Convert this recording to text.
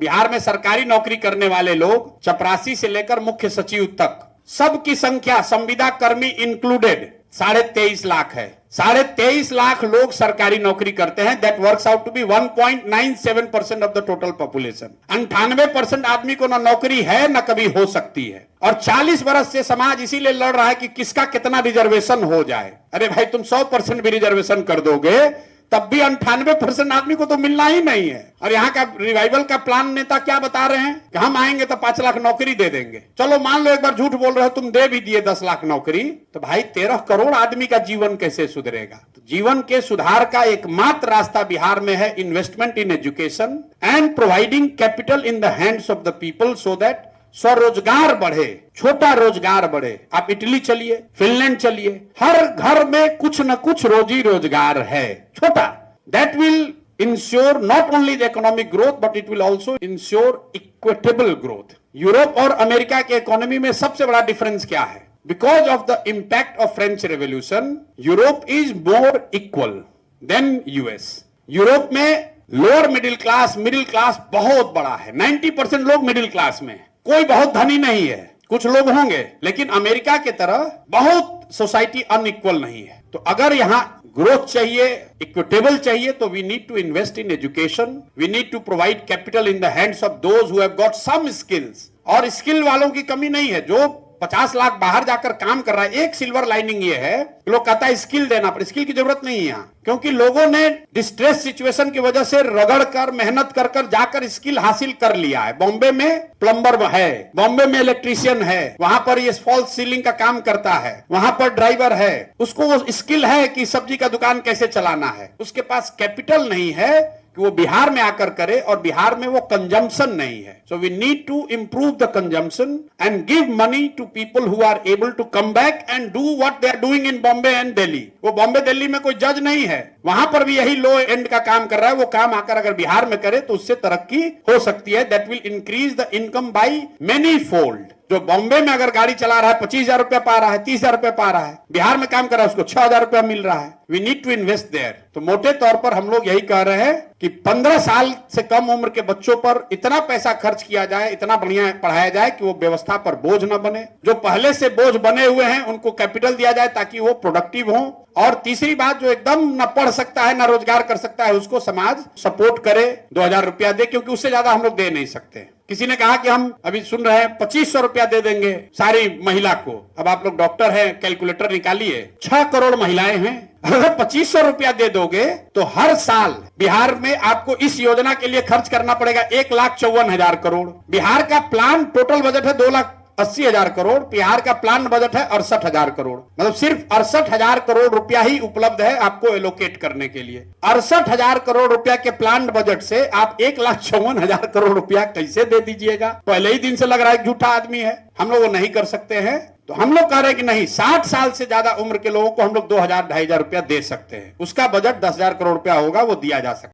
बिहार में सरकारी नौकरी करने वाले लोग चपरासी से लेकर मुख्य सचिव तक सबकी संख्या संविदा कर्मी इंक्लूडेड 23.5 लाख है। 23.5 लाख लोग सरकारी नौकरी करते हैं। That works out to be 1.97% of the total population. 98% आदमी को ना नौकरी है ना कभी हो सकती है, और 40 वर्ष से समाज इसीलिए लड़ रहा है कि किसका कितना रिजर्वेशन हो जाए। अरे भाई, तुम 100% भी रिजर्वेशन कर दोगे तब भी 98% आदमी को तो मिलना ही नहीं है। और यहाँ का रिवाइवल का प्लान नेता क्या बता रहे हैं कि हम आएंगे तो 5 लाख नौकरी दे देंगे। चलो मान लो एक बार झूठ बोल रहे हो, तुम दे भी दिए 10 लाख नौकरी, तो भाई 13 करोड़ आदमी का जीवन कैसे सुधरेगा। तो जीवन के सुधार का एकमात्र रास्ता बिहार में है investment in education and providing capital in the hands of the people so that स्वरोजगार बढ़े, छोटा रोजगार बढ़े। आप इटली चलिए, फिनलैंड चलिए, हर घर में कुछ न कुछ रोजी रोजगार है, छोटा। That will ensure not only the economic growth but it will also ensure equitable growth. Europe और अमेरिका के इकोनॉमी में सबसे बड़ा डिफरेंस क्या है? Because of the impact of French revolution, Europe is more equal than US. Europe में lower middle class बहुत बड़ा है। 90% लोग मिडिल क्लास में है, कोई बहुत धनी नहीं है, कुछ लोग होंगे, लेकिन अमेरिका की तरह बहुत सोसाइटी अनइक्वल नहीं है। तो अगर यहाँ ग्रोथ चाहिए, इक्विटेबल चाहिए, तो we need to invest in education, we need to provide capital in the hands of those who have got some skills. और स्किल वालों की कमी नहीं है, जो 50 लाख बाहर जाकर काम कर रहा है। एक सिल्वर लाइनिंग ये है, लोग कहता है स्किल देना, पर स्किल की जरूरत नहीं है यहाँ, क्योंकि लोगों ने डिस्ट्रेस सिचुएशन की वजह से रगड़ कर, मेहनत कर कर जाकर स्किल हासिल कर लिया है। बॉम्बे में प्लम्बर है, बॉम्बे में इलेक्ट्रीशियन है, वहां पर ये फॉल्स सीलिंग का काम करता है, वहां पर ड्राइवर है, उसको वो स्किल है कि सब्जी का दुकान कैसे चलाना है। उसके पास कैपिटल नहीं है कि वो बिहार में आकर करे, और बिहार में वो कंजम्पशन नहीं है। So we need to improve the consumption and give money to people who are able to come back and do what they are doing in Bombay and Delhi. वो बॉम्बे दिल्ली में कोई जज नहीं है, वहां पर भी यही लो एंड का काम कर रहा है। वो काम आकर अगर बिहार में करे तो उससे तरक्की हो सकती है। That will increase the income by many fold. जो बॉम्बे में अगर गाड़ी चला रहा है 25,000 रुपया पा रहा है, 30,000 रुपया पा रहा है, बिहार में काम कर रहा है उसको 6,000 रुपया मिल रहा है। We need to invest there. तो मोटे तौर पर हम लोग यही कह रहे हैं कि 15 साल से कम उम्र के बच्चों पर इतना पैसा खर्च किया जाए, इतना बढ़िया पढ़ाया जाए कि वो व्यवस्था पर बोझ न बने। जो पहले से बोझ बने हुए हैं उनको कैपिटल दिया जाए ताकि वो प्रोडक्टिव हो। और तीसरी बात, जो एकदम न पढ़ सकता है न रोजगार कर सकता है, उसको समाज सपोर्ट करे, 2,000 रुपया दे, क्योंकि उससे ज्यादा हम लोग दे नहीं सकते। किसी ने कहा कि हम अभी सुन रहे हैं 2500 रुपया दे देंगे सारी महिला को। अब आप लोग डॉक्टर हैं, कैलकुलेटर निकालिए, 6 करोड़ महिलाएं हैं। अगर 2500 रुपया दे दोगे तो हर साल बिहार में आपको इस योजना के लिए खर्च करना पड़ेगा 1,54,000 करोड़। बिहार का प्लान टोटल बजट है 2,80,000 करोड़, बिहार का प्लान बजट है 68,000 करोड़। मतलब सिर्फ 68,000 करोड़ रुपया ही उपलब्ध है आपको एलोकेट करने के लिए। 68,000 करोड़ रुपया के प्लान बजट से आप 1,54,000 करोड़ रुपया कैसे दे दीजिएगा? पहले ही दिन से लग रहा है झूठा आदमी है, हम लोग वो नहीं कर सकते हैं। तो हम लोग कह रहे हैं कि नहीं, 60 साल से ज्यादा उम्र के लोगों को हम लोग 2,000-2,500 रुपया दे सकते हैं। उसका बजट 10,000 करोड़ रुपया होगा, वो दिया जा सकता है।